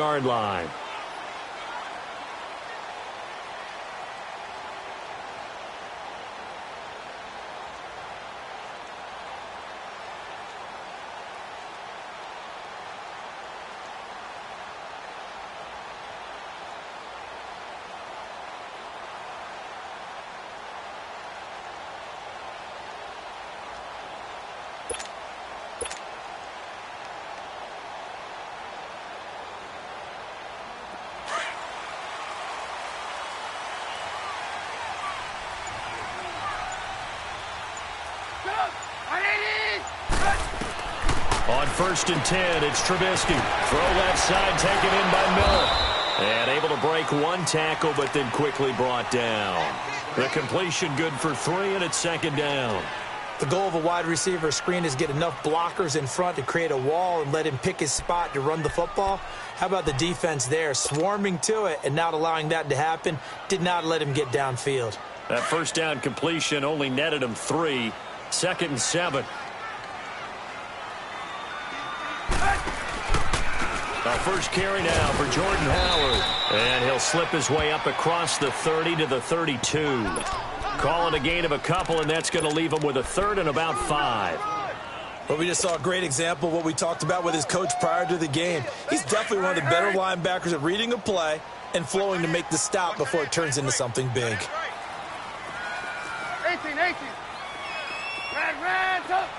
20-yard line. On 1st and 10, it's Trubisky. Throw left side, taken in by Miller. And able to break one tackle, but then quickly brought down. The completion good for 3, and it's 2nd down. The goal of a wide receiver screen is get enough blockers in front to create a wall and let him pick his spot to run the football. How about the defense there, swarming to it and not allowing that to happen? Did not let him get downfield. That 1st down completion only netted him 3. 2nd and 7. Our first carry now for Jordan Howard. And he'll slip his way up across the 30 to the 32. Call it a gain of a couple, and that's going to leave him with a 3rd and about 5. Well, we just saw a great example of what we talked about with his coach prior to the game. He's definitely one of the better linebackers at reading a play and flowing to make the stop before it turns into something big. 18. Red, up.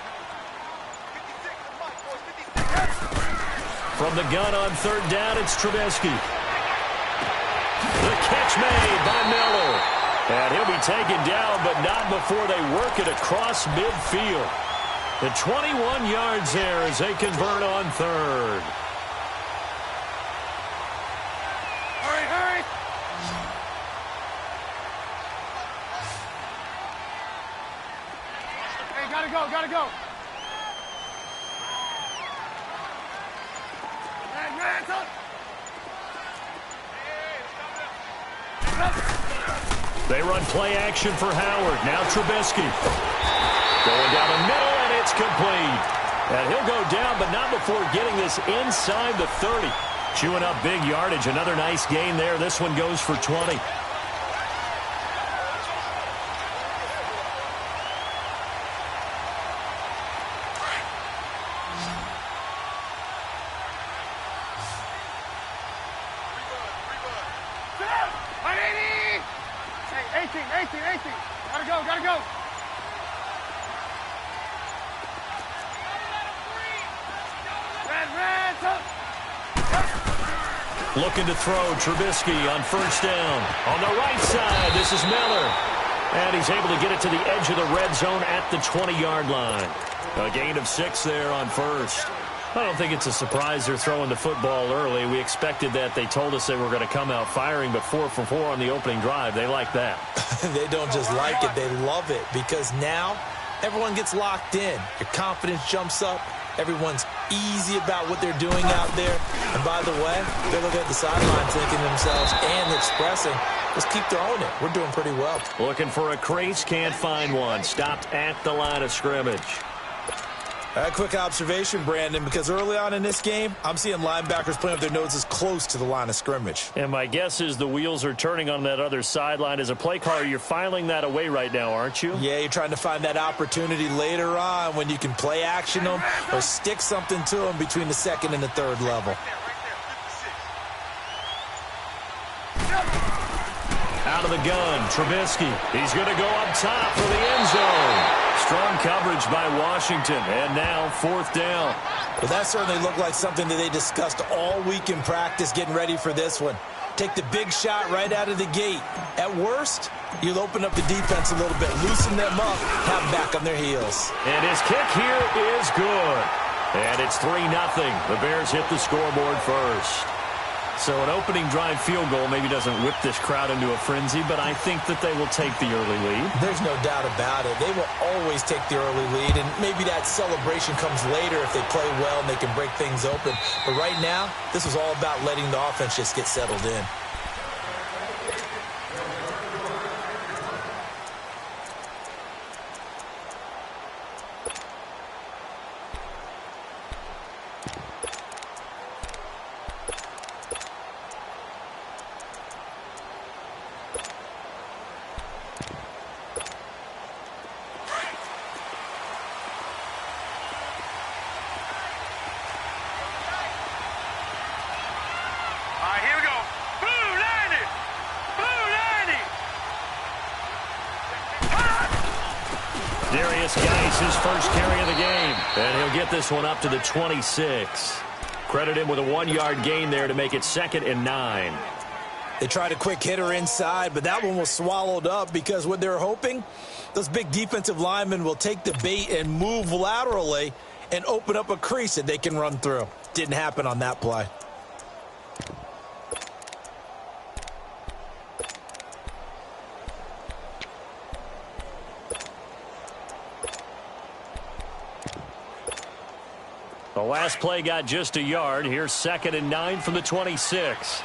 From the gun on 3rd down, it's Trubisky. The catch made by Miller. And he'll be taken down, but not before they work it across midfield. The 21 yards there as they convert on 3rd. Hurry. Hey, gotta go. Red, up. They run play action for Howard. Now Trubisky. Going down the middle, and it's complete. And he'll go down, but not before getting this inside the 30. Chewing up big yardage. Another nice gain there. This one goes for 20. Gotta go. Red, up. Looking to throw, Trubisky on 1st down. On the right side, this is Miller. And he's able to get it to the edge of the red zone at the 20-yard line. A gain of 6 there on 1st. I don't think it's a surprise they're throwing the football early. We expected that. They told us they were going to come out firing, but 4 for 4 on the opening drive. They like that. They don't just like it, they love it, because now everyone gets locked in. Your confidence jumps up. Everyone's easy about what they're doing out there. And by the way, they're looking at the sideline thinking to themselves and expressing, let's keep throwing it. We're doing pretty well. Looking for a crease, can't find one. Stopped at the line of scrimmage. A quick observation, Brandon, because early on in this game, I'm seeing linebackers playing with their noses close to the line of scrimmage. And my guess is the wheels are turning on that other sideline. As a play caller, you're filing that away right now, aren't you? Yeah, you're trying to find that opportunity later on when you can play action them or stick something to them between the 2nd and the 3rd level. Out of the gun, Trubisky. He's going to go up top for the end zone. Strong coverage by Washington, and now 4th down. Well, that certainly looked like something that they discussed all week in practice getting ready for this one. Take the big shot right out of the gate. At worst, you'll open up the defense a little bit, loosen them up, have them back on their heels. And his kick here is good. And it's 3-0. The Bears hit the scoreboard first. So an opening drive field goal maybe doesn't whip this crowd into a frenzy, but I think that they will take the early lead. There's no doubt about it. They will always take the early lead, and maybe that celebration comes later if they play well and they can break things open. But right now, this is all about letting the offense just get settled in. this guy's his first carry of the game. And he'll get this one up to the 26. Credit him with a 1-yard gain there to make it 2nd and 9. They tried a quick hitter inside, but that one was swallowed up because what they're hoping, those big defensive linemen will take the bait and move laterally and open up a crease that they can run through. Didn't happen on that play. The last play got just a yard. Here's 2nd and 9 from the 26.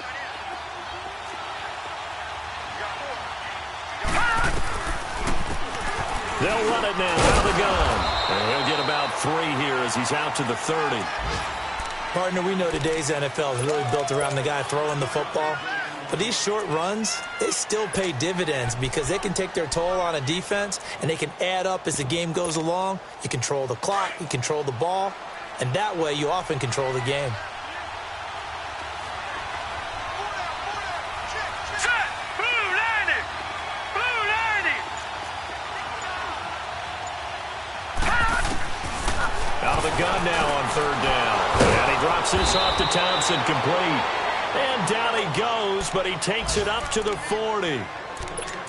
They'll run it now out of the gun. And he'll get about 3 here as he's out to the 30. Partner, we know today's NFL is really built around the guy throwing the football. But these short runs, they still pay dividends because they can take their toll on a defense and they can add up as the game goes along. You control the clock, you control the ball, and that way you often control the game. Out of the gun now on 3rd down. And he drops this off to Thompson, complete. And down he goes, but he takes it up to the 40.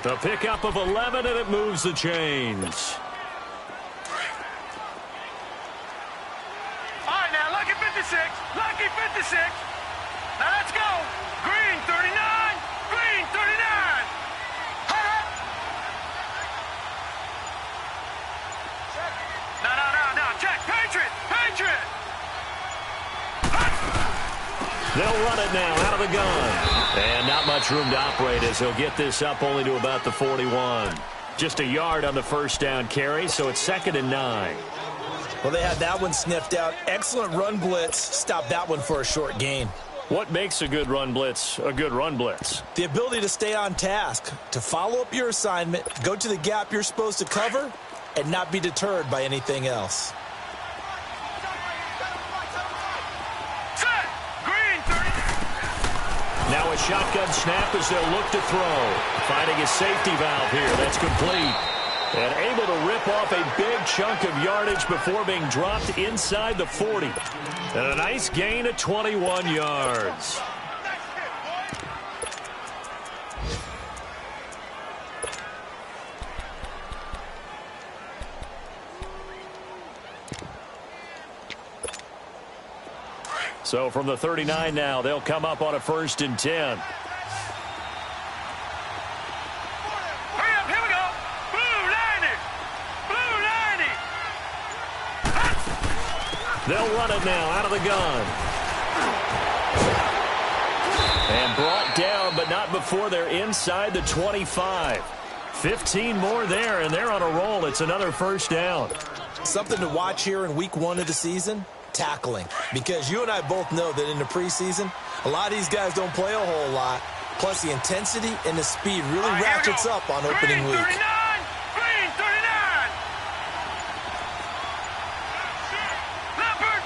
The pickup of 11, and it moves the chains. All right, now, lucky 56. Lucky 56. Now, let's go. Green, 39. Green, 39. No. Check. Patriot. Patriot. They'll run it now out of the gun. And not much room to operate as he'll get this up only to about the 41. Just a yard on the first down carry, so it's 2nd and 9. Well, they had that one sniffed out. Excellent run blitz. Stopped that one for a short gain. What makes a good run blitz a good run blitz? The ability to stay on task, to follow up your assignment, go to the gap you're supposed to cover, and not be deterred by anything else. Now a shotgun snap as they'll look to throw. Finding a safety valve here. That's complete. And able to rip off a big chunk of yardage before being dropped inside the 40. And a nice gain of 21 yards. So from the 39 now, they'll come up on a 1st and 10. Hurry up, here we go. Blue 90. Blue 90. They'll run it now out of the gun. And brought down, but not before they're inside the 25. 15 more there, and they're on a roll. It's another 1st down. Something to watch here in week 1 of the season. Tackling, because you and I both know that in the preseason, a lot of these guys don't play a whole lot. Plus, the intensity and the speed really ratchets up on opening week. Green 39. Leopard.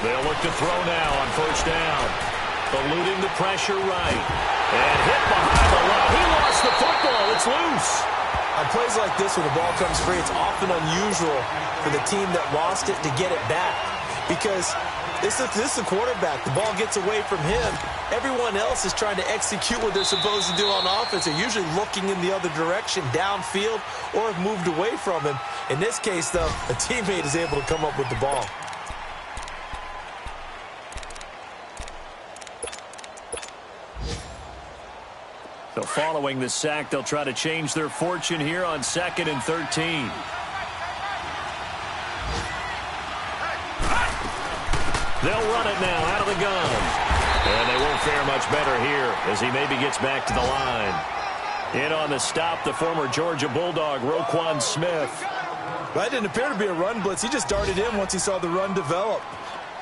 They'll look to throw now on 1st down. Eluding the pressure right. And hit behind the line. He lost the football. It's loose. On plays like this, when the ball comes free, it's often unusual for the team that lost it to get it back. Because this is the quarterback. The ball gets away from him. Everyone else is trying to execute what they're supposed to do on offense. They're usually looking in the other direction, downfield, or have moved away from him. In this case, though, a teammate is able to come up with the ball. So following the sack, they'll try to change their fortune here on 2nd and 13. They'll run it now out of the gun. And they won't fare much better here as he maybe gets back to the line. In on the stop, the former Georgia Bulldog, Roquan Smith. That didn't appear to be a run blitz. He just darted in once he saw the run develop.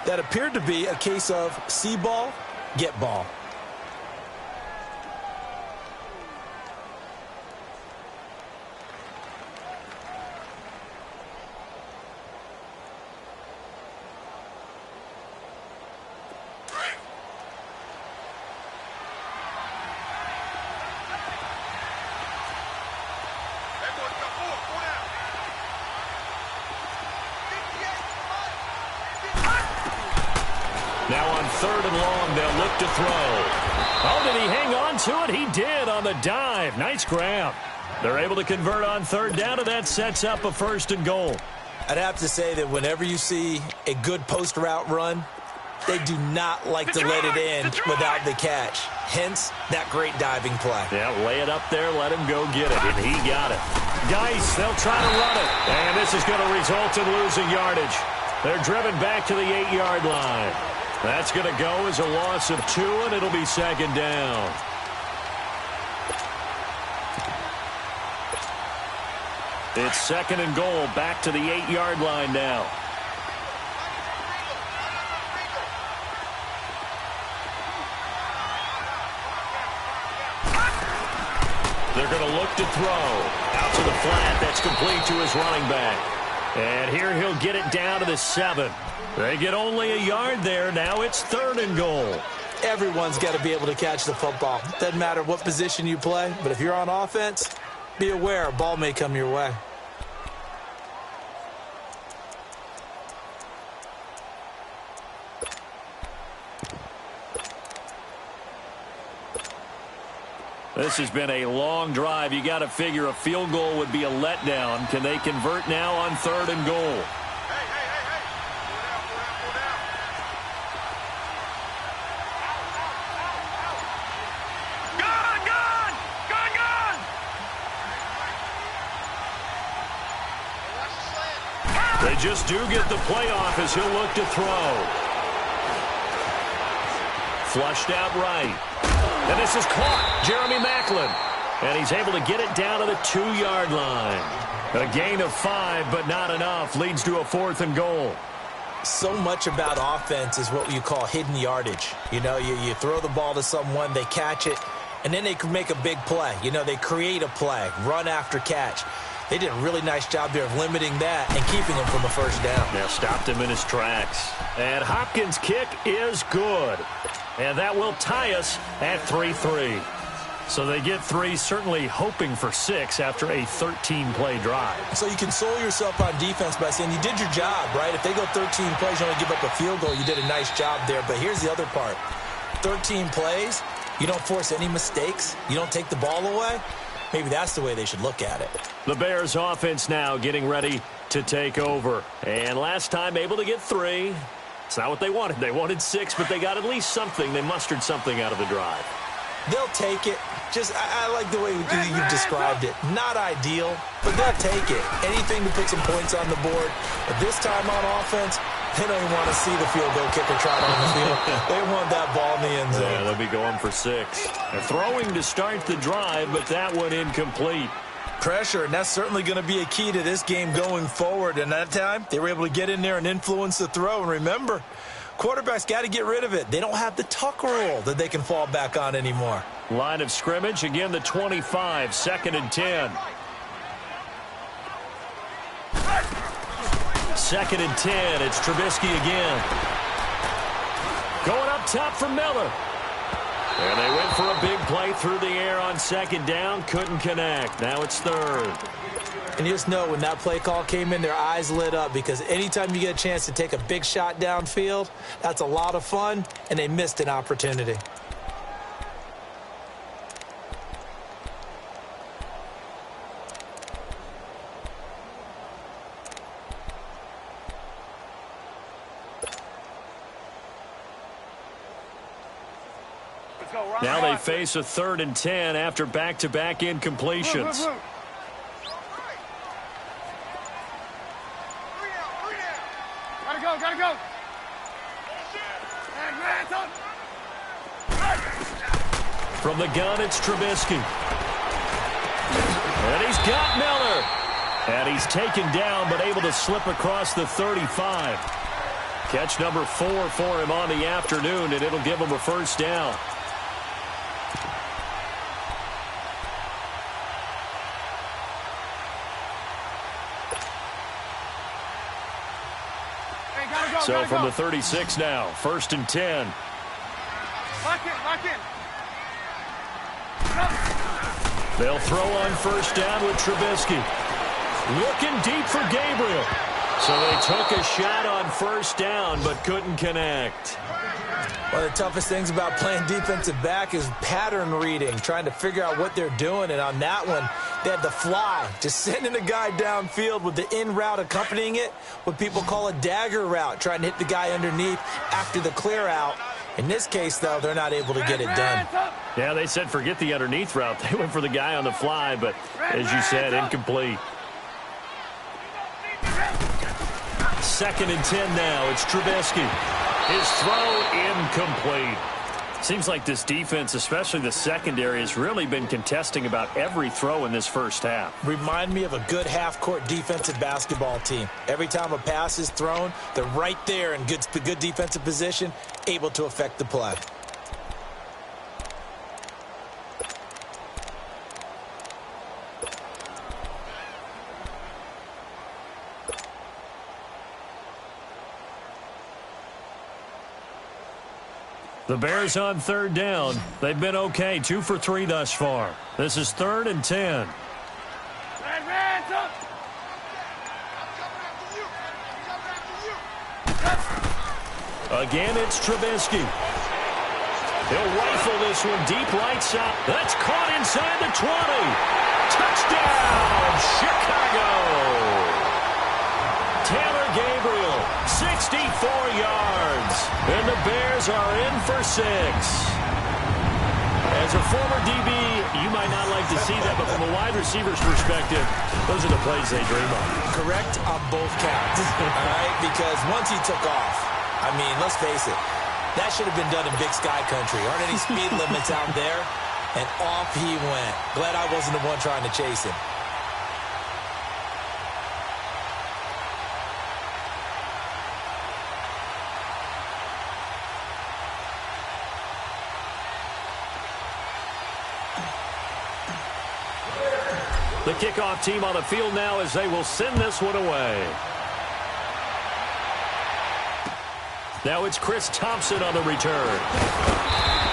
That appeared to be a case of see ball, get ball. Now on 3rd and long, they'll look to throw. Oh, did he hang on to it? He did on the dive. Nice grab. They're able to convert on 3rd down, and that sets up a 1st and goal. I'd have to say that whenever you see a good post route run, they do not like to let it in without the catch. Hence, that great diving play. Yeah, lay it up there, let him go get it, and he got it. Geis, they'll try to run it, and this is going to result in losing yardage. They're driven back to the 8-yard line. That's going to go as a loss of 2, and it'll be 2nd down. It's 2nd and goal, back to the 8-yard line now. They're going to look to throw. Out to the flat. That's complete to his running back. And here he'll get it down to the 7. They get only a yard there. Now it's 3rd and goal. Everyone's got to be able to catch the football. Doesn't matter what position you play, but if you're on offense, be aware a ball may come your way. This has been a long drive. You got to figure a field goal would be a letdown. Can they convert now on 3rd and goal? They just do get the playoff as he'll look to throw. Flushed out right. And this is caught. Jeremy Maclin. And he's able to get it down to the 2-yard line. A gain of 5, but not enough. Leads to a 4th and goal. So much about offense is what you call hidden yardage. You know, you throw the ball to someone, they catch it, and then they can make a big play. You know, they create a play, run after catch. They did a really nice job there of limiting that and keeping him from a 1st down. Now stopped him in his tracks. And Hopkins' kick is good. And that will tie us at 3-3. So they get 3, certainly hoping for 6 after a 13-play drive. So you console yourself on defense by saying you did your job, right? If they go 13 plays, you only give up a field goal, you did a nice job there. But here's the other part. 13 plays, you don't force any mistakes, you don't take the ball away. Maybe that's the way they should look at it. The Bears offense now getting ready to take over. And last time able to get 3. It's not what they wanted. They wanted 6, but they got at least something. They mustered something out of the drive. They'll take it. I like the way you've described it. Not ideal, but they'll take it. Anything to put some points on the board. But this time on offense, they don't even want to see the field goal kicker trot on the field. They want that ball in the end zone. Yeah, they'll be going for 6. They're throwing to start the drive, but that one incomplete. Pressure, and that's certainly going to be a key to this game going forward. And that time, they were able to get in there and influence the throw. And remember, quarterbacks got to get rid of it. They don't have the tuck rule that they can fall back on anymore. Line of scrimmage, again the 25, 2nd and 10. 2nd and 10, it's Trubisky again. Going up top for Miller. And they went for a big play through the air on 2nd down, couldn't connect. Now it's 3rd. And you just know when that play call came in, their eyes lit up because anytime you get a chance to take a big shot downfield, that's a lot of fun, and they missed an opportunity. Now they face a 3rd and 10 after back-to-back incompletions. Gotta go. From the gun, it's Trubisky. And he's got Miller. And he's taken down, but able to slip across the 35. Catch number 4 for him on the afternoon, and it'll give him a 1st down. So from the 36 now, 1st and 10. Lock in. They'll throw on 1st down with Trubisky. Looking deep for Gabriel. So they took a shot on first down, but couldn't connect. One of the toughest things about playing defensive back is pattern reading, trying to figure out what they're doing. And on that one, they had the fly, just sending a guy downfield with the in route accompanying it, what people call a dagger route, trying to hit the guy underneath after the clear out. In this case, though, they're not able to get it done. Yeah, they said forget the underneath route. They went for the guy on the fly, but as you said, incomplete. 2nd and 10 now. It's Trubisky. His throw incomplete. Seems like this defense, especially the secondary, has really been contesting about every throw in this first half. Remind me of a good half-court defensive basketball team. Every time a pass is thrown, they're right there in good defensive position, able to affect the play. The Bears on 3rd down. They've been okay, 2 for 3 thus far. This is 3rd and 10. Again, it's Trubisky. He'll rifle this one deep right side. That's caught inside the 20. Touchdown, Chicago. Taylor Gabriel, 64 yards. And the Bears are in for 6. As a former DB, you might not like to see that, but from a wide receiver's perspective, those are the plays they dream of. Correct on both counts, all right? Because once he took off, I mean, let's face it, that should have been done in Big Sky Country. Aren't any speed limits out there? And off he went. Glad I wasn't the one trying to chase him. The kickoff team on the field now as they will send this one away. Now it's Chris Thompson on the return.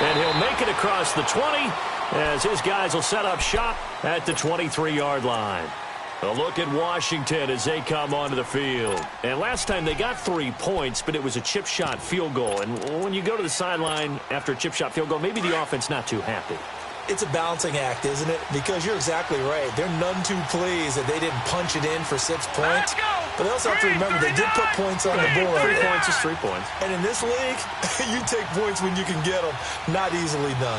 And he'll make it across the 20 as his guys will set up shop at the 23-yard line. A look at Washington as they come onto the field. And last time they got 3 points, but it was a chip shot field goal. And when you go to the sideline after a chip shot field goal, maybe the offense not too happy. It's a balancing act, isn't it? Because you're exactly right. They're none too pleased that they didn't punch it in for 6 points. But they also have to remember they did put points on the board. 3 points is 3 points. And in this league, you take points when you can get them. Not easily done.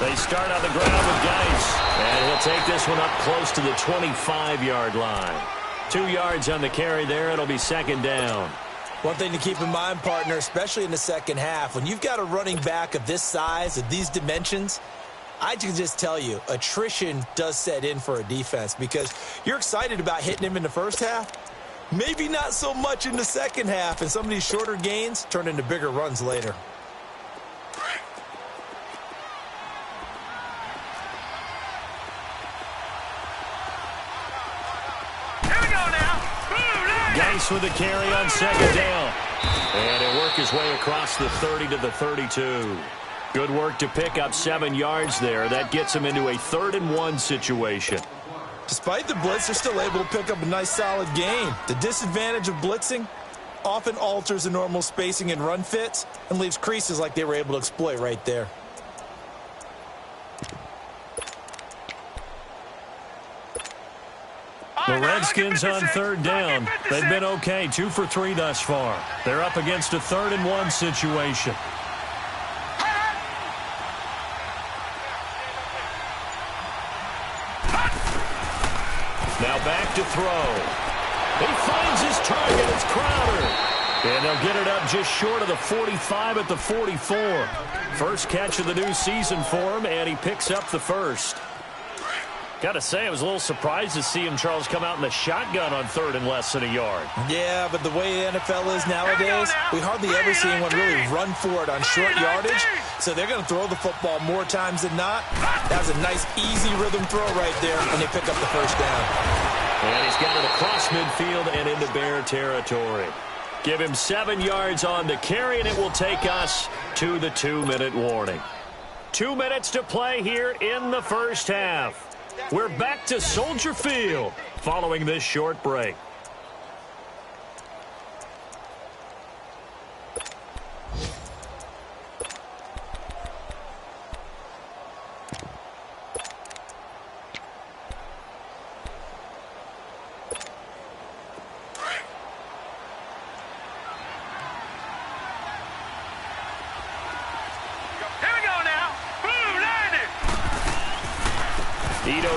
They start on the ground with Geis. And he'll take this one up close to the 25-yard line. 2 yards on the carry there. It'll be 2nd down. One thing to keep in mind, partner, especially in the second half, when you've got a running back of this size, of these dimensions, I can just tell you, attrition does set in for a defense because you're excited about hitting him in the first half. Maybe not so much in the second half, and some of these shorter gains turn into bigger runs later. Geis with the carry on 2nd down. And he'll work his way across the 30 to the 32. Good work to pick up 7 yards there. That gets him into a 3rd and 1 situation. Despite the blitz, they're still able to pick up a nice solid gain. The disadvantage of blitzing often alters the normal spacing and run fits and leaves creases like they were able to exploit right there. The Redskins on 3rd down. They've been okay, 2 for 3 thus far. They're up against a 3rd and 1 situation. Now back to throw. He finds his target. It's Crowder. And they'll get it up just short of the 45 at the 44. First catch of the new season for him, and he picks up the first. Got to say, I was a little surprised to see him, Charles, come out in the shotgun on 3rd and less than a yard. Yeah, but the way the NFL is nowadays, we hardly ever see anyone really run for it on short yardage. So they're going to throw the football more times than not. That was a nice, easy rhythm throw right there, and they pick up the first down. And he's got it across midfield and into Bear territory. Give him 7 yards on the carry, and it will take us to the 2-minute warning. 2 minutes to play here in the first half. We're back to Soldier Field following this short break.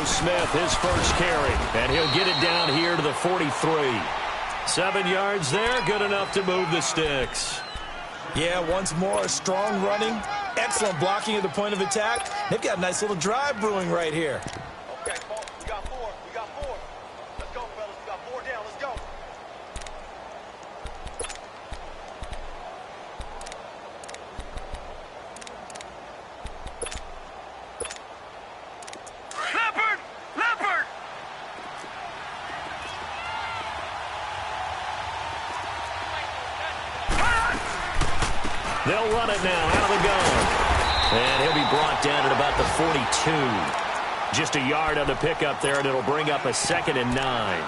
Smith, his first carry, and he'll get it down here to the 43. 7 yards there, good enough to move the sticks. Yeah, once more, strong running, excellent blocking at the point of attack. They've got a nice little drive brewing right here. Okay, Paul, we got four. Let's go, fellas. We got 4 down. Let's go. They'll run it now out of the gun. And he'll be brought down at about the 42. Just a yard on the pickup there, and it'll bring up a 2nd and 9.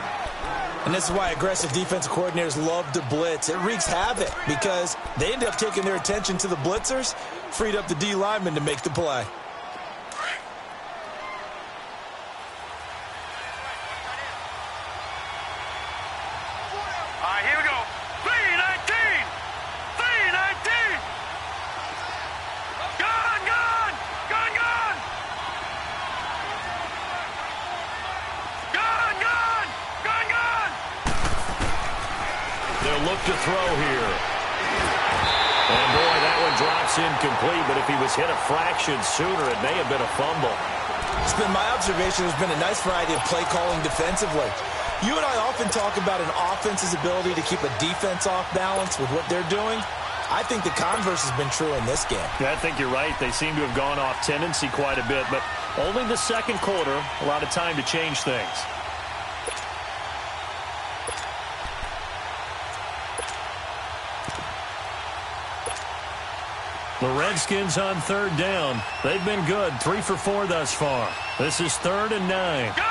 And this is why aggressive defensive coordinators love to blitz. It wreaks havoc because they end up taking their attention to the blitzers, freed up the D lineman to make the play. All right, here we go. 3-19. 3-19. Gun. They'll look to throw here. And boy, that one drops incomplete, but if he was hit a fraction sooner, it may have been a fumble. It's been my observation there's been a nice variety of play calling defensively. You and I often talk about an offense's ability to keep a defense off balance with what they're doing. I think the converse has been true in this game. Yeah, I think you're right. They seem to have gone off tendency quite a bit, but only the second quarter, a lot of time to change things. The Redskins on 3rd down. They've been good, 3 for 4 thus far. This is 3rd and 9. Gun.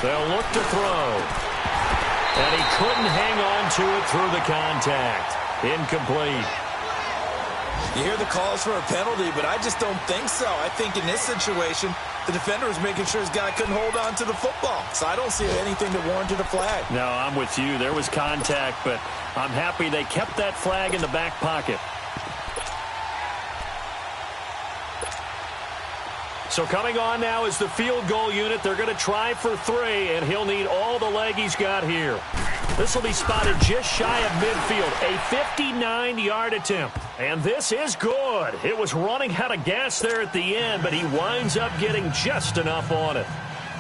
They'll look to throw. And he couldn't hang on to it through the contact. Incomplete. You hear the calls for a penalty, but I just don't think so. I think in this situation, the defender was making sure his guy couldn't hold on to the football. So I don't see anything that warranted a flag. No, I'm with you. There was contact, but I'm happy they kept that flag in the back pocket. So coming on now is the field goal unit. They're going to try for 3, and he'll need all the leg he's got here. This will be spotted just shy of midfield, a 59-yard attempt. And this is good. It was running out of gas there at the end, but he winds up getting just enough on it.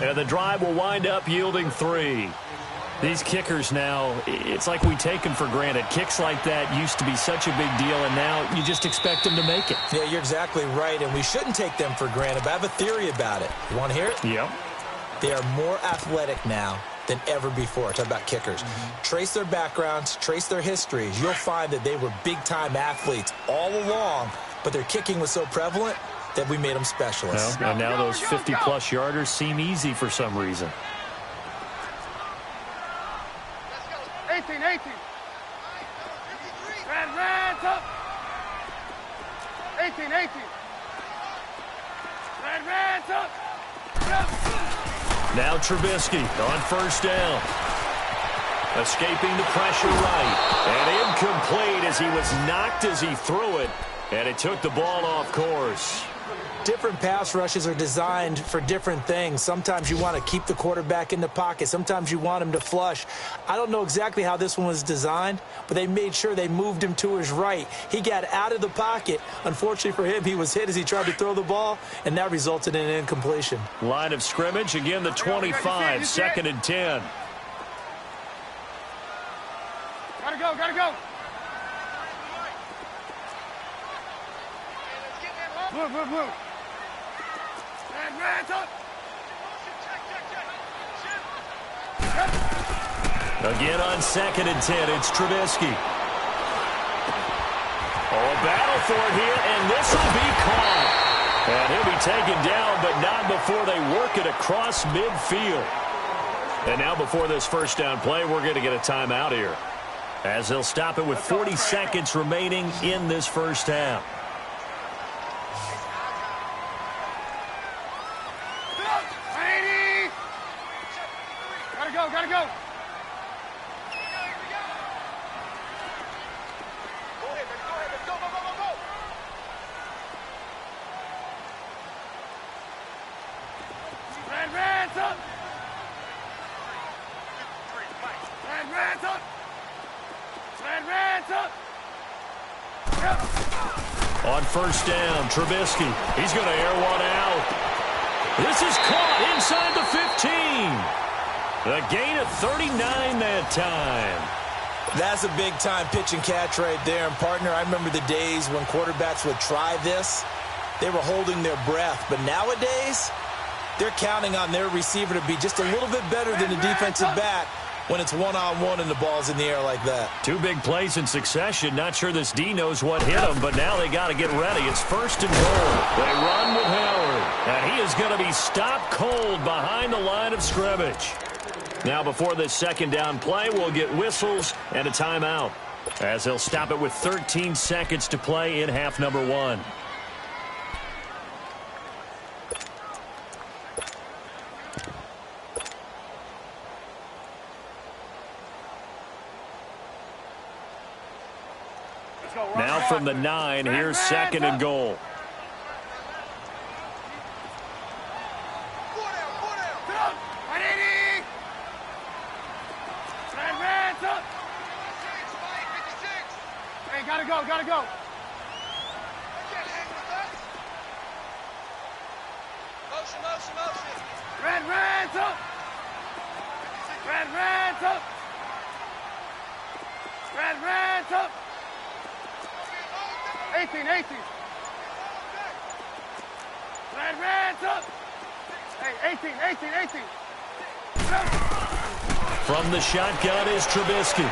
And the drive will wind up yielding 3. These kickers now, it's like we take them for granted. Kicks like that used to be such a big deal, and now you just expect them to make it. Yeah, you're exactly right, and we shouldn't take them for granted, but I have a theory about it. You want to hear it? Yep. They are more athletic now than ever before. Talk about kickers. Trace their backgrounds, trace their histories. You'll find that they were big-time athletes all along, but their kicking was so prevalent that we made them specialists. Well, and now those 50-plus yarders seem easy for some reason. 18. Red, up. 18. Red, up. Now Trubisky on 1st down. Escaping the pressure right. And incomplete as he was knocked as he threw it. And it took the ball off course. Different pass rushes are designed for different things. Sometimes you want to keep the quarterback in the pocket. Sometimes you want him to flush. I don't know exactly how this one was designed, but they made sure they moved him to his right. He got out of the pocket. Unfortunately for him, he was hit as he tried to throw the ball, and that resulted in an incompletion. Line of scrimmage, again the 25, 2nd and 10. Gotta go. Move. Red, up. Again on 2nd and 10, it's Trubisky. Oh, a battle for it here, and this will be caught. And he'll be taken down, but not before they work it across midfield. And now before this first down play, we're going to get a timeout here, as they'll stop it with 40 seconds remaining in this first half. Gotta go. On first down, Trubisky. He's going to air one out. This is caught inside the 15. A gain of 39 that time. That's a big-time pitch and catch right there. And, partner, I remember the days when quarterbacks would try this. They were holding their breath. But nowadays, they're counting on their receiver to be just a little bit better than the defensive back when it's one-on-one and the ball's in the air like that. Two big plays in succession. Not sure this D knows what hit him, but now they got to get ready. It's first and goal. They run with Howard, and he is going to be stopped cold behind the line of scrimmage. Now before this second down play, we'll get whistles and a timeout, as they'll stop it with 13 seconds to play in half number one. Now from the 9, here's second and goal. Hey, gotta go. Motion. Red, up. Red, up. 18. Red, up. Hey, 18. From the shotgun is Trubisky.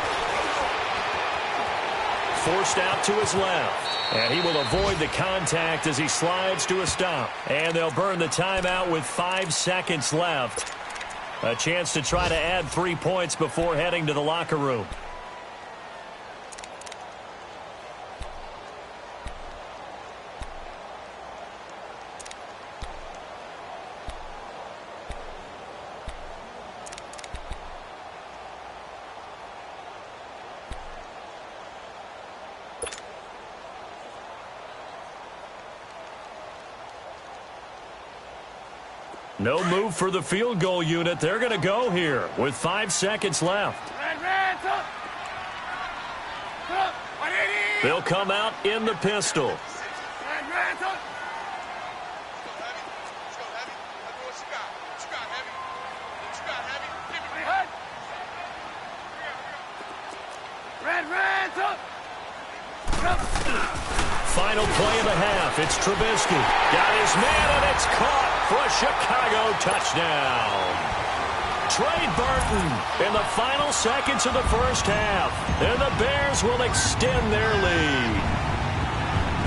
Forced out to his left. And he will avoid the contact as he slides to a stop. And they'll burn the timeout with 5 seconds left. A chance to try to add 3 points before heading to the locker room. No move for the field goal unit. They're going to go here with 5 seconds left. They'll come out in the pistol. Final play of the half. It's Trubisky. Got his man, and it's caught for a Chicago touchdown. Trey Burton in the final seconds of the first half. And the Bears will extend their lead.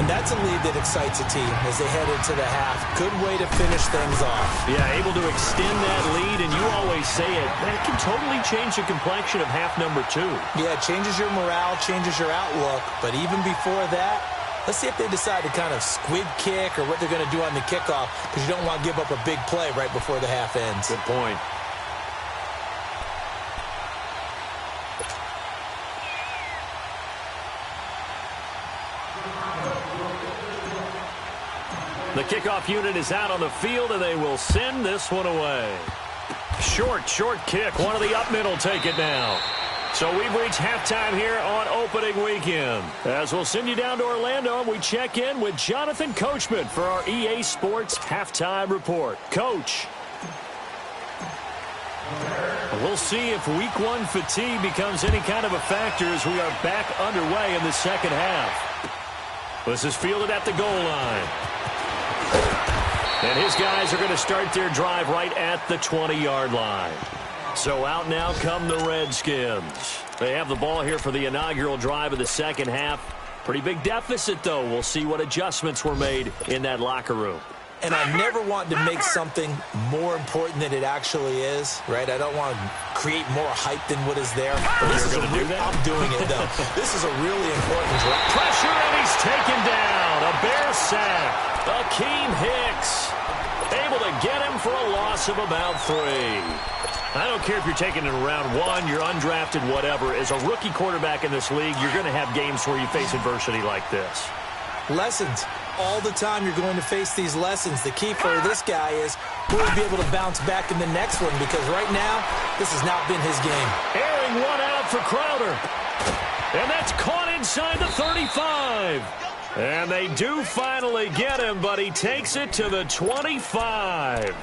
And that's a lead that excites a team as they head into the half. Good way to finish things off. Yeah, able to extend that lead, and you always say it, that can totally change the complexion of half number 2. Yeah, it changes your morale, changes your outlook. But even before that, let's see if they decide to kind of squib kick or what they're going to do on the kickoff, because you don't want to give up a big play right before the half ends. Good point. The kickoff unit is out on the field, and they will send this one away. Short kick. One of the up middle take it now. So we've reached halftime here on opening weekend. As we'll send you down to Orlando, and we check in with Jonathan Coachman for our EA Sports Halftime Report. Coach. We'll see if week 1 fatigue becomes any kind of a factor as we are back underway in the second half. This is fielded at the goal line. And his guys are going to start their drive right at the 20-yard line. So out now come the Redskins. They have the ball here for the inaugural drive of the second half. Pretty big deficit, though. We'll see what adjustments were made in that locker room. And I never want to make something more important than it actually is, right? I don't want to create more hype than what is there. But this is I'm doing it, though. This is a really important drive. Pressure, and he's taken down. A Bear sack. Akeem Hicks able to get him for a loss of about 3. I don't care if you're taking it in round 1, you're undrafted, whatever. As a rookie quarterback in this league, you're going to have games where you face adversity like this. Lessons. All the time you're going to face these lessons. The key for this guy is will he be able to bounce back in the next one, because right now, this has not been his game. Airing one out for Crowder. And that's caught inside the 35. And they do finally get him, but he takes it to the 25.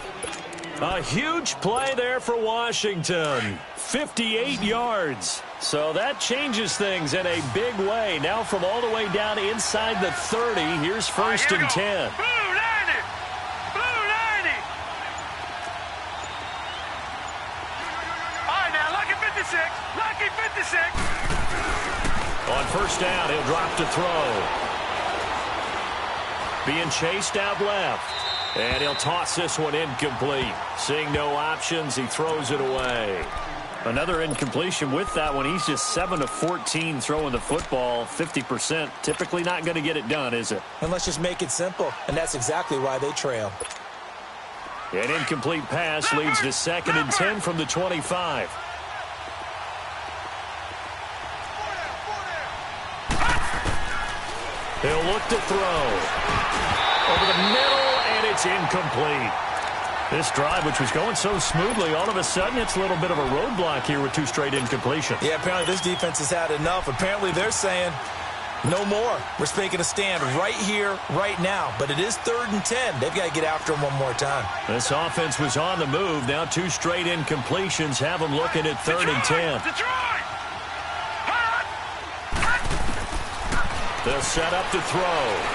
A huge play there for Washington. 58 yards. So that changes things in a big way. Now from all the way down inside the 30, here's first and 10. Blue 90! Blue 90! All right, now, lucky 56. Lucky 56. On first down, he'll drop to throw. Being chased out left. And he'll toss this one incomplete. Seeing no options, he throws it away. Another incompletion with that one. He's just 7 of 14 throwing the football. 50%. Typically not going to get it done, is it? And let's just make it simple. And that's exactly why they trail. An incomplete pass leads to second and 10 from the 25. He'll look to throw. Over the middle. It's incomplete. This drive, which was going so smoothly, all of a sudden it's a little bit of a roadblock here with 2 straight incompletions. Yeah, apparently this defense has had enough. Apparently they're saying no more. We're making a stand right here, right now. But it is 3rd and 10. They've got to get after him one more time. This offense was on the move. Now 2 straight incompletions have them looking at 3rd and 10. They'll set up to throw.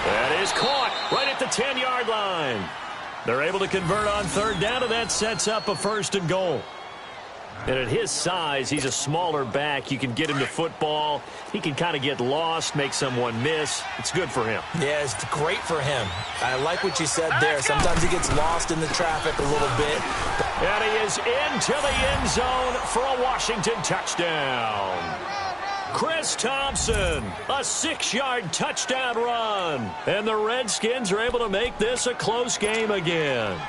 That is caught right at the 10-yard line. They're able to convert on 3rd down, and that sets up a 1st and goal. And at his size, he's a smaller back. You can get him to football. He can kind of get lost, make someone miss. It's good for him. Yeah, it's great for him. I like what you said there. Sometimes he gets lost in the traffic a little bit. And he is into the end zone for a Washington touchdown. Chris Thompson, a 6-yard touchdown run. And the Redskins are able to make this a close game again.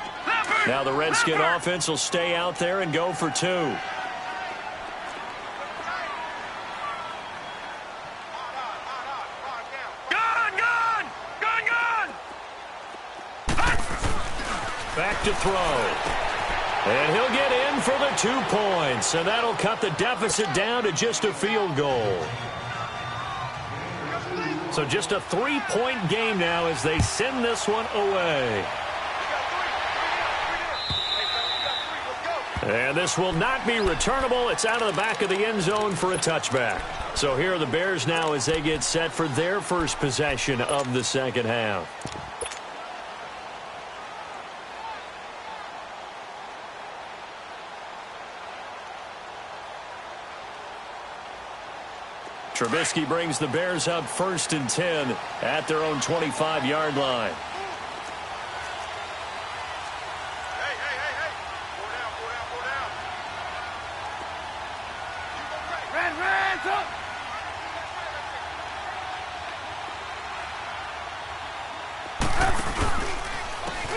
Now the Redskin offense will stay out there and go for 2. Back to throw. And he'll get in for the 2 points. And that'll cut the deficit down to just a field goal. So just a 3-point game now as they send this one away. And this will not be returnable. It's out of the back of the end zone for a touchback. So here are the Bears now as they get set for their first possession of the second half. Trubisky brings the Bears up 1st and 10 at their own 25-yard line.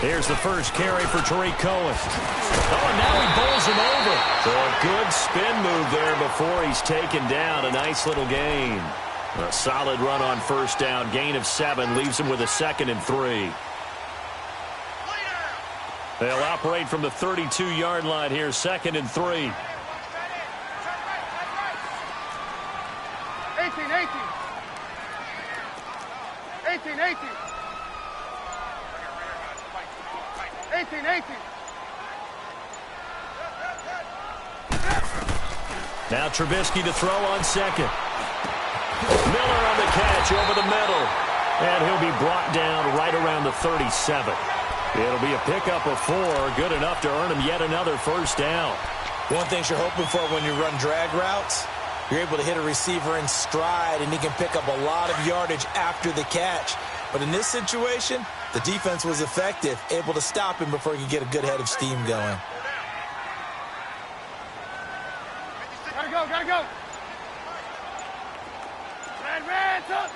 Here's the first carry for Tariq Cohen. Oh, and now he bowls him over. So a good spin move there before he's taken down. A nice little gain. A solid run on first down. Gain of 7 leaves him with a 2nd and 3. They'll operate from the 32-yard line here. 2nd and 3. 18, 18. 18. 18. Now Trubisky to throw on 2nd. Miller on the catch over the middle. And he'll be brought down right around the 37. It'll be a pickup of 4. Good enough to earn him yet another first down. One thing you're hoping for when you run drag routes, You're able to hit a receiver in stride, and he can pick up a lot of yardage after the catch. But in this situation, the defense was effective, able to stop him before he could get a good head of steam going. Gotta go, gotta go. Red, up.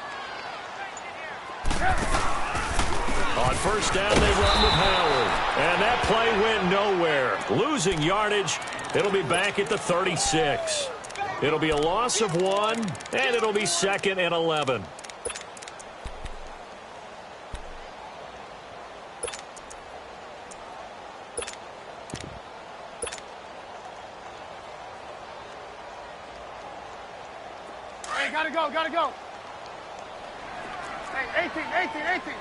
On first down, they run with Howard. And that play went nowhere. Losing yardage. It'll be back at the 36. It'll be a loss of 1, and it'll be 2nd and 11. Hey, gotta go, gotta go. Hey, 18.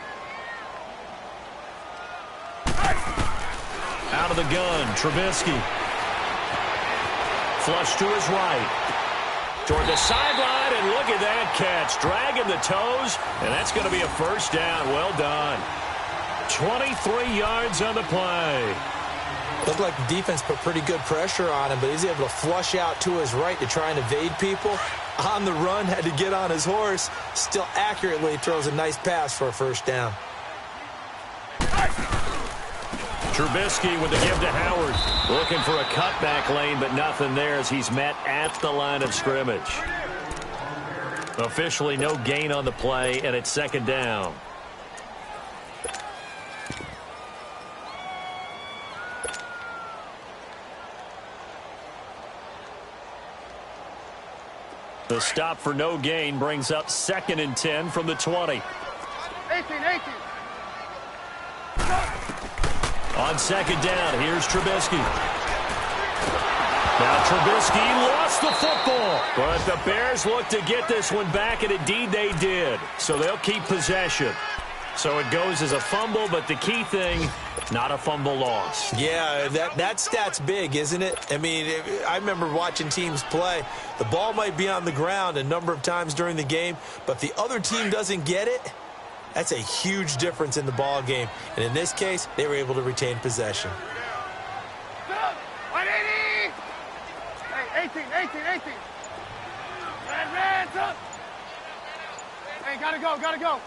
Out of the gun, Trubisky. Flush to his right. Toward the sideline, and look at that catch. Dragging the toes, and that's going to be a first down. Well done. 23 yards on the play. Looked like the defense put pretty good pressure on him, but he's able to flush out to his right to try and evade people. On the run, had to get on his horse. Still accurately throws a nice pass for a first down. Trubisky with the give to Howard. Looking for a cutback lane, but nothing there as he's met at the line of scrimmage. Officially no gain on the play, and it's 2nd down. The stop for no gain brings up 2nd and 10 from the 20. 18. On 2nd down, here's Trubisky. Now Trubisky lost the football, but the Bears look to get this one back, and indeed they did. So they'll keep possession. So it goes as a fumble, but the key thing, not a fumble loss. Yeah, that stat's big, isn't it? I mean, I remember watching teams play. The ball might be on the ground a number of times during the game, but if the other team doesn't get it, that's a huge difference in the ball game. And in this case, they were able to retain possession. 180. Hey, 18. Red, up. Hey, gotta go.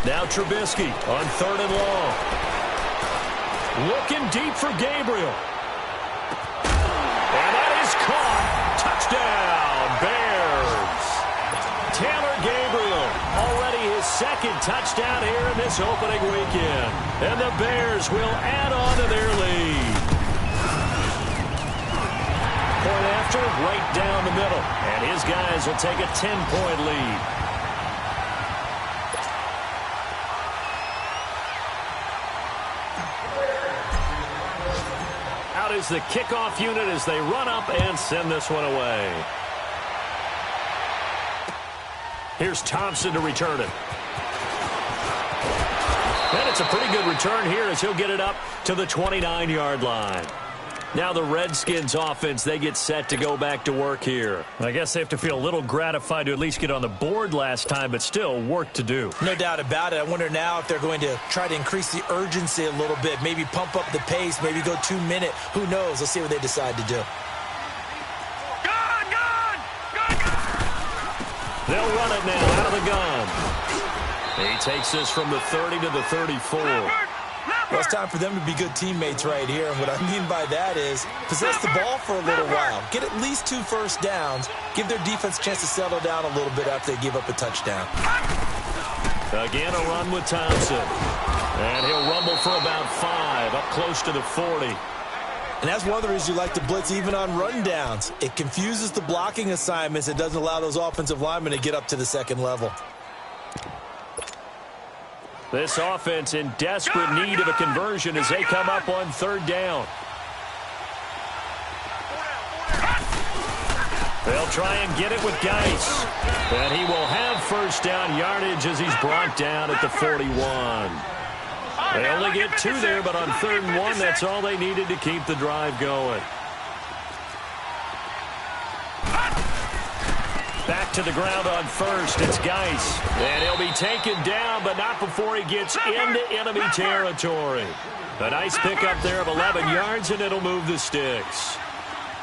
Now Trubisky on 3rd and long. Looking deep for Gabriel. And that is caught. Touchdown, Bears. Taylor Gabriel, already his 2nd touchdown here in this opening weekend. And the Bears will add on to their lead. Point after, right down the middle. And his guys will take a 10-point lead. Out is the kickoff unit as they run up and send this one away. Here's Thompson to return it. And it's a pretty good return here as he'll get it up to the 29-yard line. Now the Redskins offense, they get set to go back to work here. I guess they have to feel a little gratified to at least get on the board last time, but still work to do. No doubt about it. I wonder now if they're going to try to increase the urgency a little bit, maybe pump up the pace, maybe go 2-minute. Who knows? Let's see what they decide to do. They'll run it now out of the gun. He takes this from the 30 to the 34. Well, it's time for them to be good teammates right here. And what I mean by that is possess the ball for a little while. Get at least 2 first downs. Give their defense a chance to settle down a little bit after they give up a touchdown. Again, a run with Thompson. And he'll rumble for about 5, up close to the 40. And that's one of the reasons you like to blitz even on rundowns. It confuses the blocking assignments. It doesn't allow those offensive linemen to get up to the second level. This offense in desperate need of a conversion as they come up on 3rd down. They'll try and get it with Geis. And he will have first down yardage as he's brought down at the 41. They only get 2 there, but on 3rd and 1, that's all they needed to keep the drive going. Back to the ground on 1st. It's Geis. And he'll be taken down, but not before he gets into enemy territory. A nice pickup there of 11 yards, and it'll move the sticks.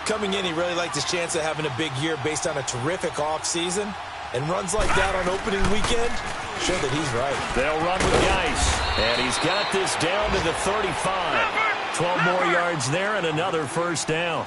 coming in, he really liked his chance of having a big year based on a terrific offseason. And runs like that on opening weekend, show that he's right. They'll run with Geis. And he's got this down to the 35. 12 more yards there and another first down.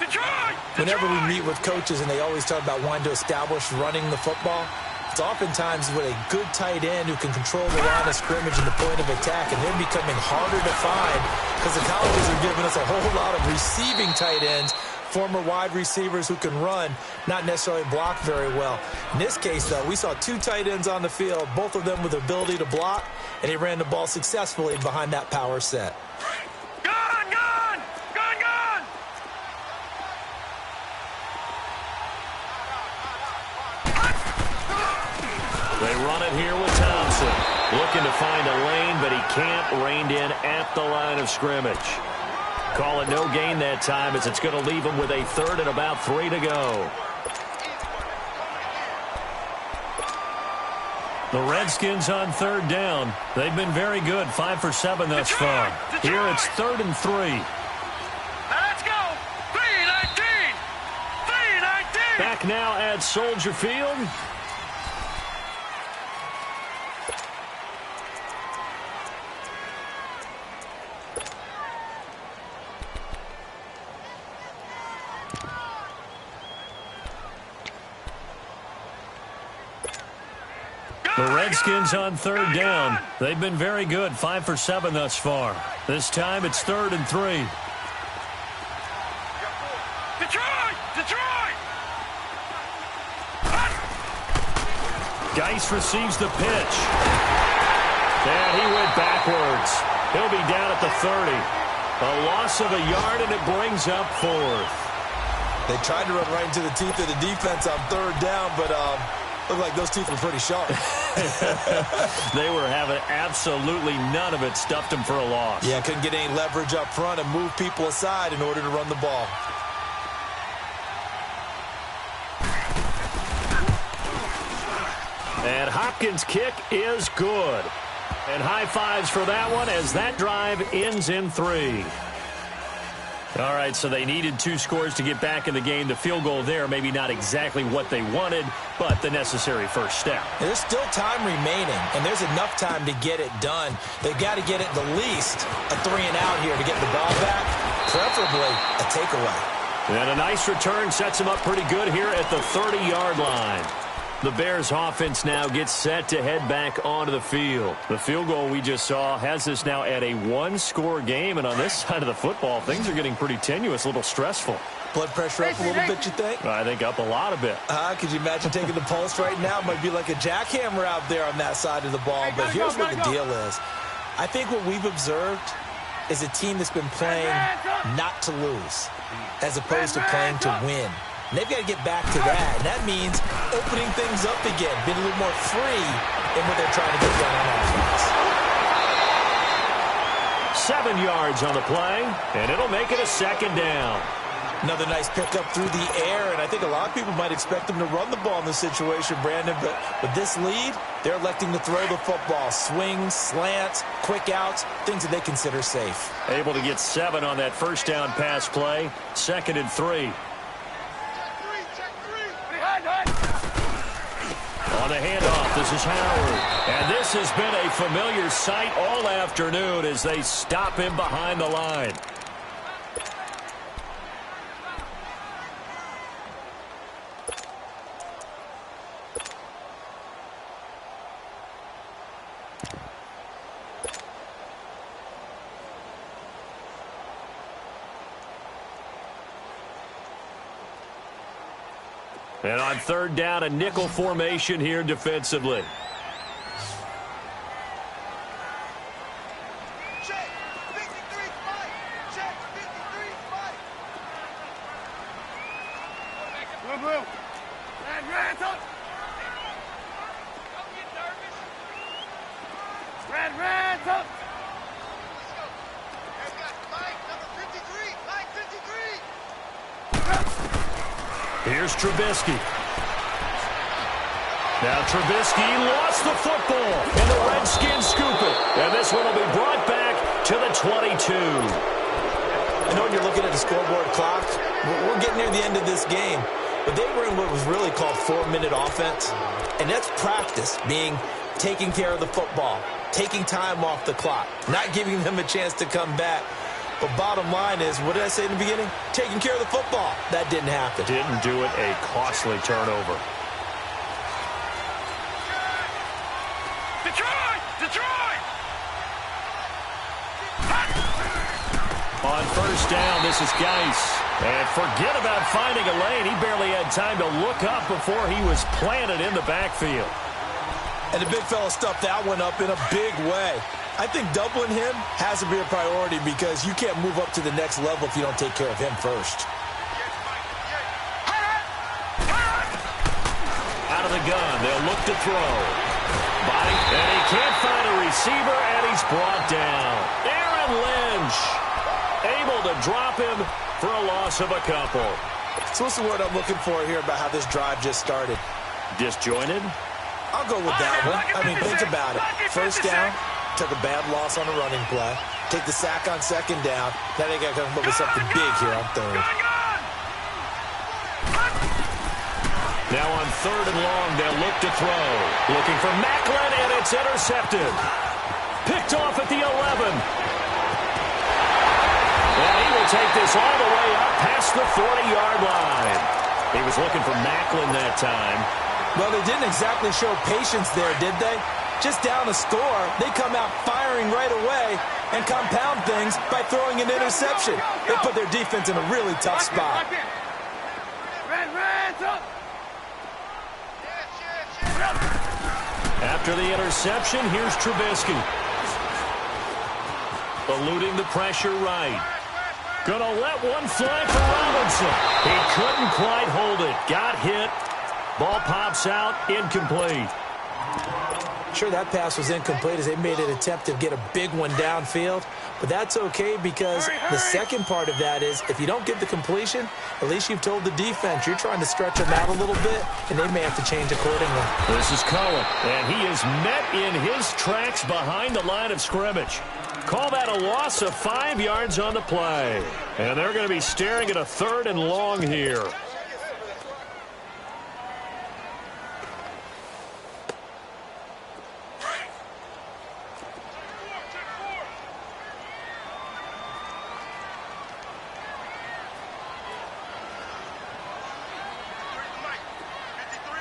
Whenever we meet with coaches and they always talk about wanting to establish running the football, it's oftentimes with a good tight end who can control the line of scrimmage and the point of attack, and they're becoming harder to find because the colleges are giving us a whole lot of receiving tight ends, former wide receivers who can run, not necessarily block very well. In this case, though, we saw two tight ends on the field, both of them with the ability to block, and he ran the ball successfully behind that power set. They run it here with Thompson. Looking to find a lane, but he can't. Reined in at the line of scrimmage. Call it no gain that time as it's going to leave him with a third and about 3 to go. The Redskins on third down. They've been very good, 5 for 7 thus far. Here it's 3rd and 3. Now let's go. 3-19. 3-19. Back now at Soldier Field. The Redskins on third down. They've been very good, 5 for 7 thus far. This time it's 3rd and 3. Detroit! Detroit! Geis receives the pitch. And he went backwards. He'll be down at the 30. A loss of a yard, and it brings up 4th. They tried to run right into the teeth of the defense on third down, but looked like those teeth were pretty sharp. They were having absolutely none of it. Stuffed them for a loss. Yeah, couldn't get any leverage up front and move people aside in order to run the ball. And Hopkins' kick is good. And high fives for that one as that drive ends in 3. All right, so they needed 2 scores to get back in the game. The field goal there, maybe not exactly what they wanted, but the necessary first step. There's still time remaining, and there's enough time to get it done. They've got to get it the least a 3-and-out here to get the ball back, preferably a takeaway. And a nice return sets him up pretty good here at the 30-yard line. The Bears offense now gets set to head back onto the field. The field goal we just saw has us now at a 1-score game, and on this side of the football, things are getting pretty tenuous, a little stressful. Blood pressure up a little bit, you think? I think up a lot a bit. Could you imagine taking the pulse right now? It might be like a jackhammer out there on that side of the ball, but here's what the deal is. I think what we've observed is a team that's been playing not to lose as opposed to playing to win. And they've got to get back to that, and that means opening things up again, being a little more free in what they're trying to get done on offense. 7 yards on the play, and it'll make it a 2nd down. Another nice pickup through the air, and I think a lot of people might expect them to run the ball in this situation, Brandon, but with this lead, they're electing to throw the football. Swings, slants, quick outs, things that they consider safe. Able to get 7 on that first down pass play, 2nd and 3. On the handoff, this is Howard. And this has been a familiar sight all afternoon as they stop him behind the line. And on third down, a nickel formation here defensively. Check. 53 fight. Check. 53 fight. Blue. Red, up. Don't get nervous. Red, up. Let's go. There's got Mike, number 53. Mike, 53. Here's Trubisky. Now Trubisky lost the football, and the Redskins scoop it. And this one will be brought back to the 22. I know you're looking at the scoreboard clock. We're getting near the end of this game. But they were in what was really called 4-minute offense. And that's practice, being taking care of the football, taking time off the clock, not giving them a chance to come back. But bottom line is, what did I say in the beginning? Taking care of the football. That didn't happen. Didn't do it. A costly turnover. Detroit! On first down, this is Geis. And forget about finding a lane. He barely had time to look up before he was planted in the backfield. And the big fella stuffed that one up in a big way. I think doubling him has to be a priority because you can't move up to the next level if you don't take care of him first. Out of the gun, they'll look to throw. Bite, and he can't find a receiver, and he's brought down. Aaron Lynch able to drop him for a loss of a couple. So what's the word I'm looking for here about how this drive just started? Disjointed? I'll go with that one. I mean, think about it. First down, took a bad loss on a running play. Take the sack on second down. Now they got to come up with something big here on third. Now on third and long, they'll look to throw. Looking for Macklin, and it's intercepted. Picked off at the 11. And he will take this all the way up past the 40-yard line. He was looking for Macklin that time. Well, they didn't exactly show patience there, did they? Just down a score, they come out firing right away and compound things by throwing an interception. They put their defense in a really tough spot. After the interception, here's Trubisky. Eluding the pressure right. Gonna let one fly for Robinson. He couldn't quite hold it. Got hit. Ball pops out. Incomplete. Sure, that pass was incomplete as they made an attempt to get a big one downfield. But that's okay because the second part of that is if you don't get the completion, at least you've told the defense you're trying to stretch them out a little bit, and they may have to change accordingly. This is Cohen, and he is met in his tracks behind the line of scrimmage. Call that a loss of 5 yards on the play. And they're going to be staring at a third and long here.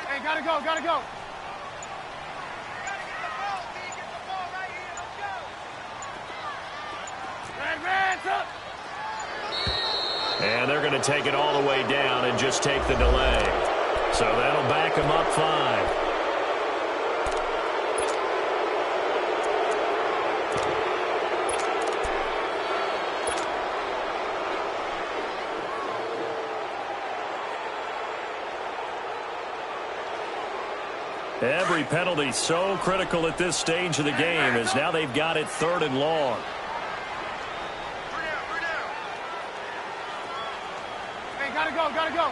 Hey, gotta go, gotta go. And they're going to take it all the way down and just take the delay. So that'll back them up 5. Every penalty so critical at this stage of the game as now they've got it third and long. Hey, gotta go, gotta go.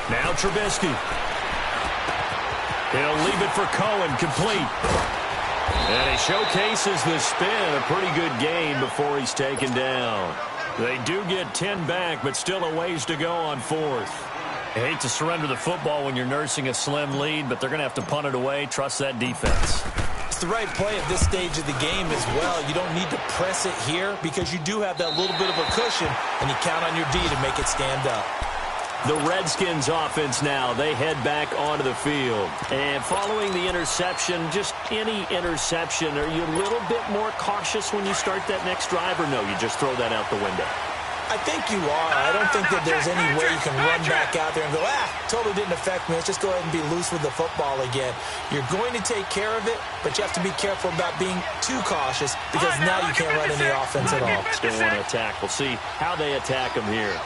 Now Trubisky. He'll leave it for Cohen, complete. And he showcases the spin, a pretty good game before he's taken down. They do get 10 back, but still a ways to go on fourth. I hate to surrender the football when you're nursing a slim lead, but they're going to have to punt it away. Trust that defense. It's the right play at this stage of the game as well. You don't need to press it here because you do have that little bit of a cushion, and you count on your D to make it stand up. The Redskins offense now, they head back onto the field. And following the interception, just any interception, are you a little bit more cautious when you start that next drive, or no, you just throw that out the window? I think you are. I don't think that there's any way you can run back out there and go, totally didn't affect me. Let's just go ahead and be loose with the football again. You're going to take care of it, but you have to be careful about being too cautious because now you can't run any offense at all. Still want to attack. We'll see how they attack them here.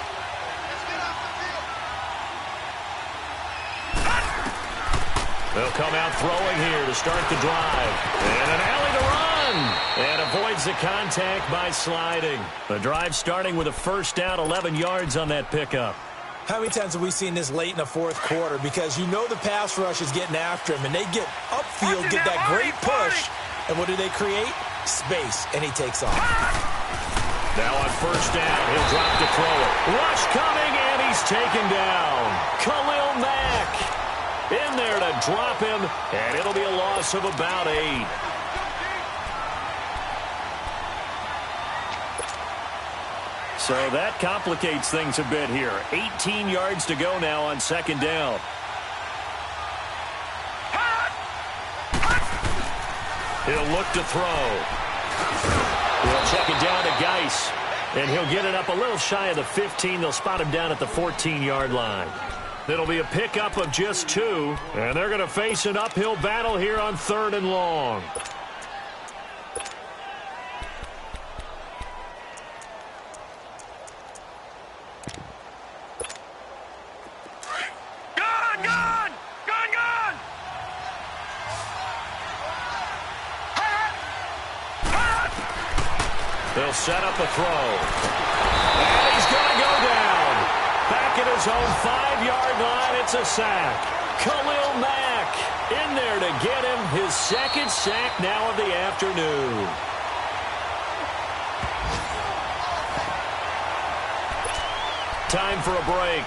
They'll come out throwing here to start the drive. And an alley to run. And avoids the contact by sliding. The drive starting with a first down, 11 yards on that pickup. How many times have we seen this late in the fourth quarter? Because you know the pass rush is getting after him, and they get upfield, get that great push. And what do they create? Space, and he takes off. Now on first down, he'll drop to throw it. Rush coming, and he's taken down. Khalil Mack in there to drop him, and it'll be a loss of about 8. So that complicates things a bit here. 18 yards to go now on second down. He'll look to throw. He'll check it down to Geis. And he'll get it up a little shy of the 15. They'll spot him down at the 14-yard line. It'll be a pickup of just 2. And they're going to face an uphill battle here on 3rd and long. They'll set up a throw. And he's going to go down. Back at his own 5-yard line, it's a sack. Khalil Mack in there to get him his second sack now of the afternoon. Time for a break.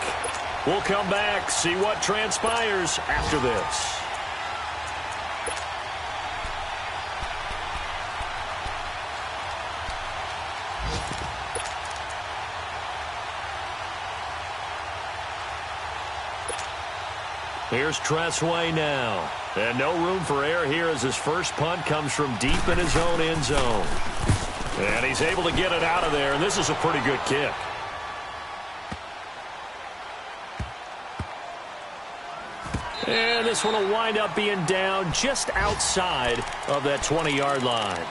We'll come back, see what transpires after this. Here's Tressway now. And no room for error here as his first punt comes from deep in his own end zone. And he's able to get it out of there, and this is a pretty good kick. And this one will wind up being down just outside of that 20-yard line.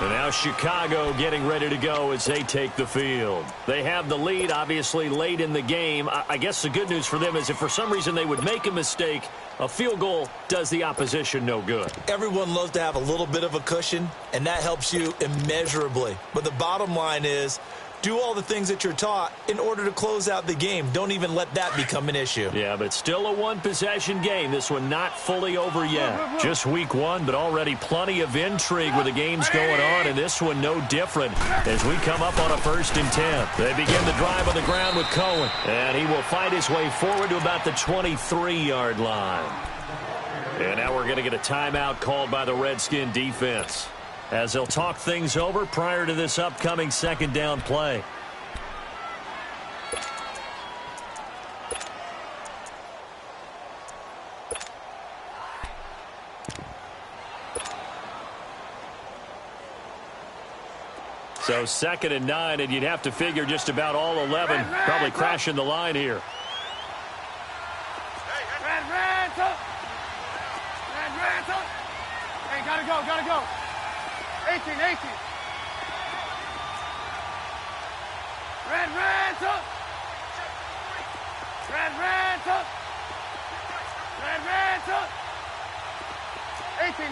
And now Chicago getting ready to go as they take the field. They have the lead, obviously, late in the game. I guess the good news for them is if for some reason they would make a mistake, a field goal does the opposition no good. Everyone loves to have a little bit of a cushion, and that helps you immeasurably. But the bottom line is, do all the things that you're taught in order to close out the game. Don't even let that become an issue. Yeah, but still a one-possession game. This one not fully over yet. Just week 1, but already plenty of intrigue with the games going on, and this one no different as we come up on a 1st and 10. They begin the drive on the ground with Cohen, and he will fight his way forward to about the 23-yard line. And now we're going to get a timeout called by the Redskin defense, as they'll talk things over prior to this upcoming 2nd down play. So 2nd and 9, and you'd have to figure just about all 11 probably crashing the line here. Hey, gotta go. 18. Red, up. Red, up. 18.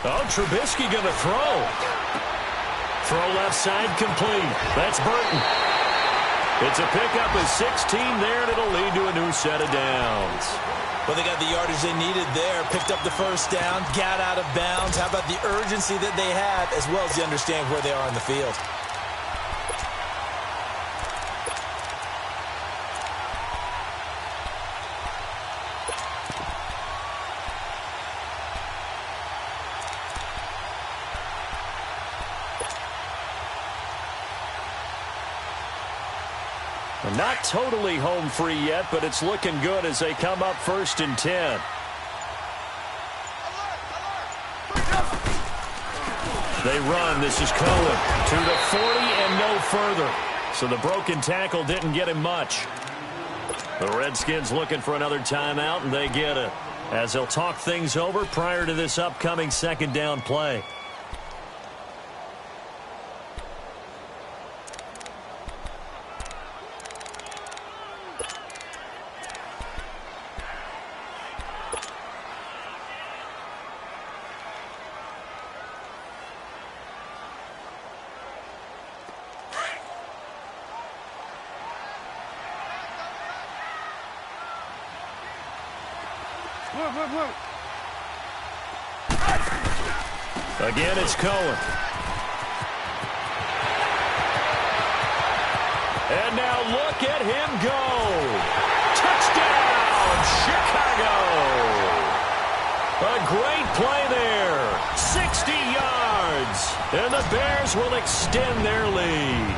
Oh, Trubisky going to throw. Throw left side complete. That's Burton. It's a pickup of 16 there, and it'll lead to a new set of downs. Well, they got the yardage they needed there, picked up the first down, got out of bounds. How about the urgency that they have, as well as the understand where they are in the field? Not totally home free yet, but it's looking good as they come up 1st and 10. They run. This is Cohen to the 40 and no further. So the broken tackle didn't get him much. The Redskins looking for another timeout, and they get it, as they'll talk things over prior to this upcoming 2nd down play. Again, it's Cohen. And now look at him go. Touchdown, Chicago. A great play there. 60 yards. And the Bears will extend their lead.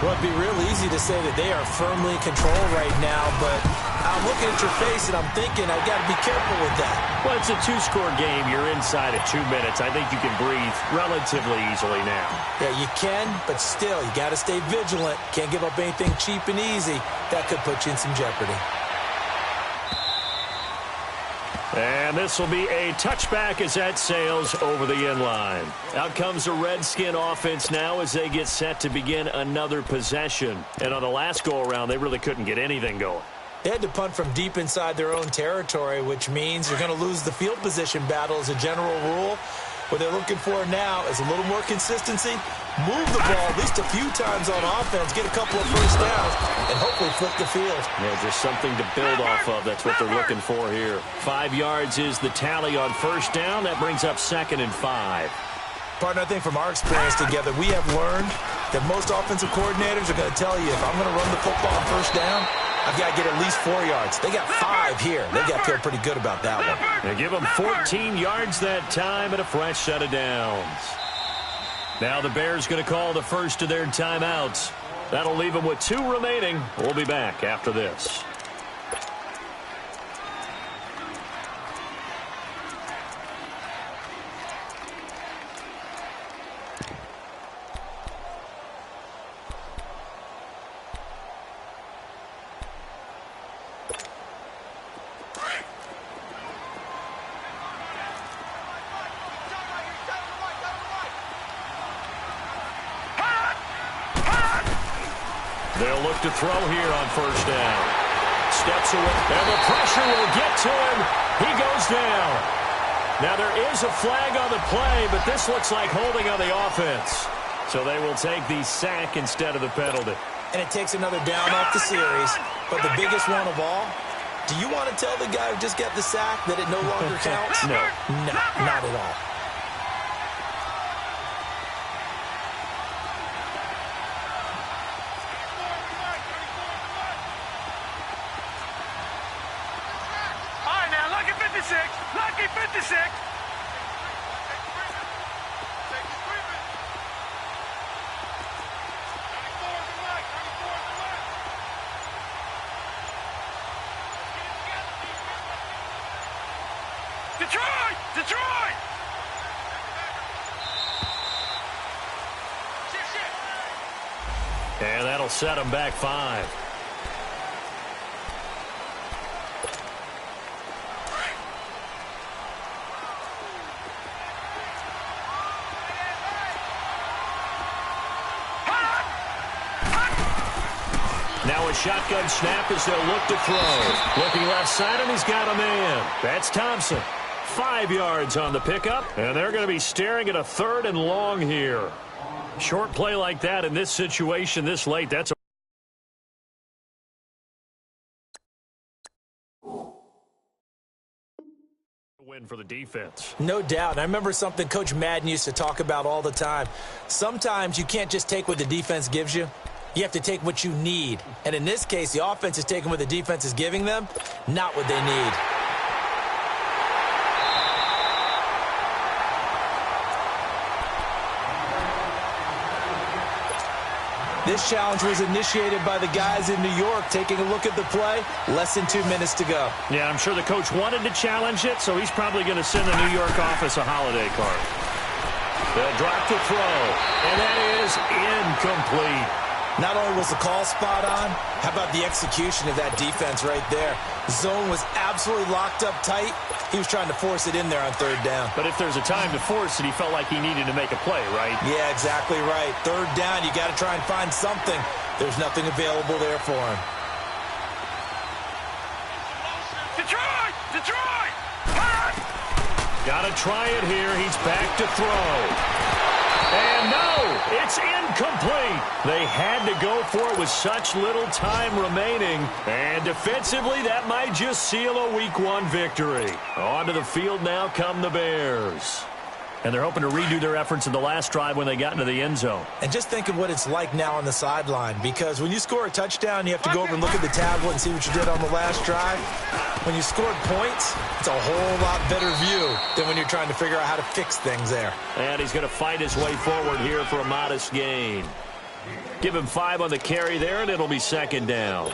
Well, it'd be real easy to say that they are firmly in control right now, but I'm looking at your face and I'm thinking I've got to be careful with that. Well, it's a two-score game. You're inside of 2 minutes. I think you can breathe relatively easily now. Yeah, you can, but still, you got to stay vigilant. Can't give up anything cheap and easy. That could put you in some jeopardy. And this will be a touchback as that sails over the end line. Out comes the Redskin offense now as they get set to begin another possession. And on the last go-around, they really couldn't get anything going. They had to punt from deep inside their own territory, which means you're going to lose the field position battle as a general rule. What they're looking for now is a little more consistency, move the ball at least a few times on offense, get a couple of first downs, and hopefully flip the field. Yeah, just something to build off of. That's what they're looking for here. 5 yards is the tally on first down. That brings up 2nd and 5. Partner, I think from our experience together, we have learned that most offensive coordinators are going to tell you, if I'm going to run the football on first down, I've got to get at least 4 yards. They got 5 here. They got to feel pretty good about that one. They give them 14 yards that time and a fresh set of downs. Now the Bears going to call the first of their timeouts. That'll leave them with 2 remaining. We'll be back after this. They'll look to throw here on first down. Steps away, and the pressure will get to him. He goes down. Now there is a flag on the play, but this looks like holding on the offense. So they will take the sack instead of the penalty. And it takes another down off the series. But the biggest one of all, do you want to tell the guy who just got the sack that it no longer counts? No. No, not at all. Lucky 56. Detroit! Detroit! And that'll set them back 5. Now a shotgun snap as they'll look to throw. Looking left side, and he's got a man. That's Thompson. 5 yards on the pickup, and they're going to be staring at a 3rd and long here. Short play like that in this situation this late, that's a win for the defense. No doubt. And I remember something Coach Madden used to talk about all the time. Sometimes you can't just take what the defense gives you. You have to take what you need. And in this case, the offense is taking what the defense is giving them, not what they need. This challenge was initiated by the guys in New York. Taking a look at the play, less than 2 minutes to go. Yeah, I'm sure the coach wanted to challenge it, so he's probably going to send the New York office a holiday card. They'll drop the throw, and that is incomplete. Not only was the call spot on, how about the execution of that defense right there? Zone was absolutely locked up tight. He was trying to force it in there on 3rd down. But if there's a time to force it, he felt like he needed to make a play, right? Yeah, exactly right. 3rd down, you got to try and find something. There's nothing available there for him. Detroit! Detroit! Got to try it here. He's back to throw. And no, it's incomplete. They had to go for it with such little time remaining. And defensively, that might just seal a Week 1 victory. Onto the field now come the Bears. And they're hoping to redo their efforts in the last drive when they got into the end zone. And just think of what it's like now on the sideline, because when you score a touchdown, you have to go over and look at the tablet and see what you did on the last drive. When you scored points, it's a whole lot better view than when you're trying to figure out how to fix things there. And he's going to fight his way forward here for a modest gain. Give him 5 on the carry there, and it'll be second down.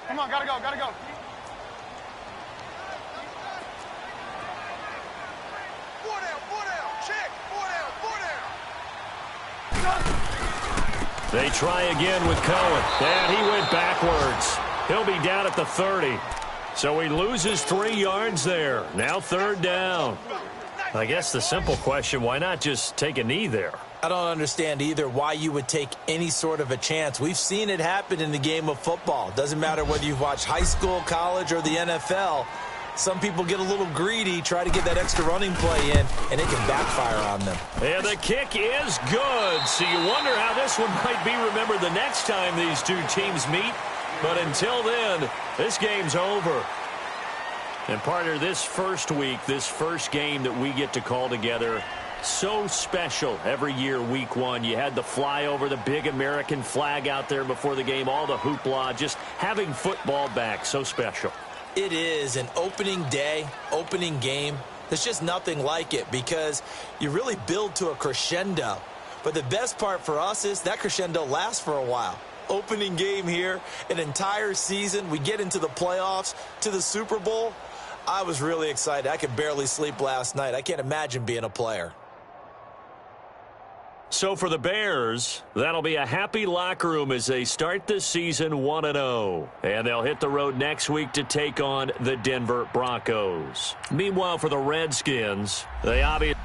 Come on, gotta go. Four down, check, four down. They try again with Cohen. And he went backwards. He'll be down at the 30. So he loses 3 yards there. Now third down. I guess the simple question, why not just take a knee there? I don't understand either why you would take any sort of a chance. We've seen it happen in the game of football. Doesn't matter whether you've watched high school, college, or the NFL. Some people get a little greedy, try to get that extra running play in, and it can backfire on them. And the kick is good. So you wonder how this one might be remembered the next time these two teams meet. But until then, this game's over. And partner, this first week, this first game that we get to call together, so special every year, Week 1. You had the flyover, the big American flag out there before the game, all the hoopla, just having football back, so special. It is an opening day, opening game. There's just nothing like it because you really build to a crescendo. But the best part for us is that crescendo lasts for a while. Opening game here, an entire season. We get into the playoffs, to the Super Bowl. I was really excited. I could barely sleep last night. I can't imagine being a player. So for the Bears, that'll be a happy locker room as they start this season 1-0. And they'll hit the road next week to take on the Denver Broncos. Meanwhile, for the Redskins, they obviously